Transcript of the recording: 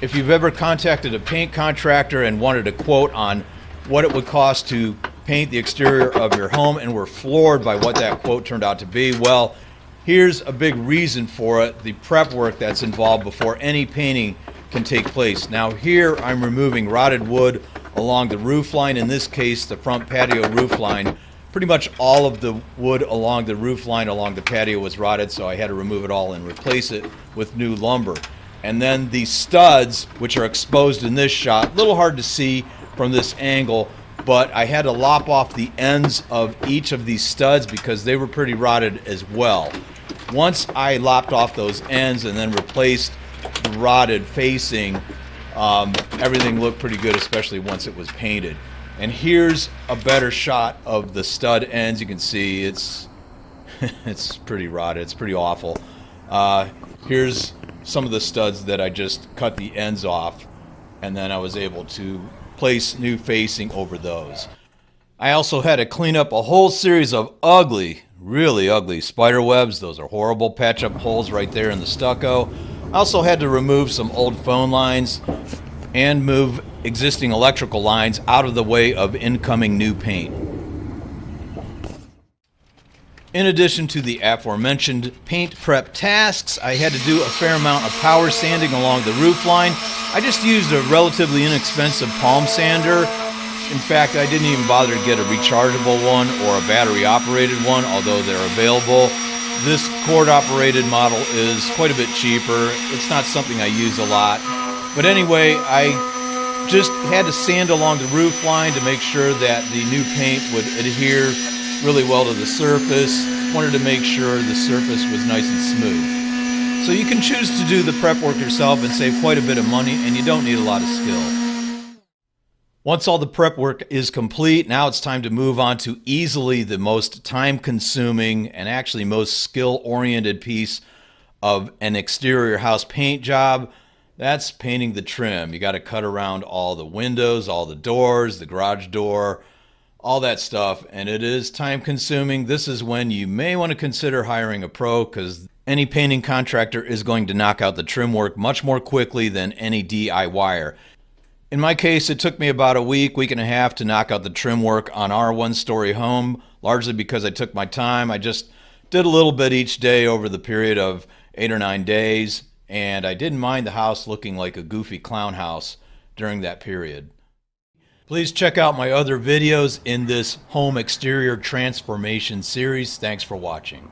If you've ever contacted a paint contractor and wanted a quote on what it would cost to paint the exterior of your home and were floored by what that quote turned out to be, well, here's a big reason for it: the prep work that's involved before any painting can take place. Now here I'm removing rotted wood along the roof line, in this case the front patio roof line. Pretty much all of the wood along the roof line along the patio was rotted, so I had to remove it all and replace it with new lumber. And then the studs, which are exposed in this shot, a little hard to see from this angle, but I had to lop off the ends of each of these studs because they were pretty rotted as well. Once I lopped off those ends and then replaced the rotted facing, everything looked pretty good, especially once it was painted. And here's a better shot of the stud ends. You can see it's pretty rotted. It's pretty awful. Here's some of the studs that I just cut the ends off, and then I was able to place new facing over those. I also had to clean up a whole series of ugly, really ugly spider webs. Those are horrible patch-up holes right there in the stucco. I also had to remove some old phone lines and move existing electrical lines out of the way of incoming new paint. In addition to the aforementioned paint prep tasks, I had to do a fair amount of power sanding along the roof line. I just used a relatively inexpensive palm sander. In fact, I didn't even bother to get a rechargeable one or a battery operated one, although they're available. This cord operated model is quite a bit cheaper. It's not something I use a lot. But anyway, I just had to sand along the roof line to make sure that the new paint would adhere really well to the surface. Wanted to make sure the surface was nice and smooth. So you can choose to do the prep work yourself and save quite a bit of money, and you don't need a lot of skill. Once all the prep work is complete, now it's time to move on to easily the most time-consuming and actually most skill-oriented piece of an exterior house paint job. That's painting the trim. You got to cut around all the windows, all the doors, the garage door, all that stuff, and it is time consuming. This is when you may want to consider hiring a pro, because any painting contractor is going to knock out the trim work much more quickly than any DIYer. In my case, it took me about a week and a half to knock out the trim work on our one-story home, largely because I took my time. I just did a little bit each day over the period of 8 or 9 days, and I didn't mind the house looking like a goofy clown house during that period. Please check out my other videos in this home exterior transformation series. Thanks for watching.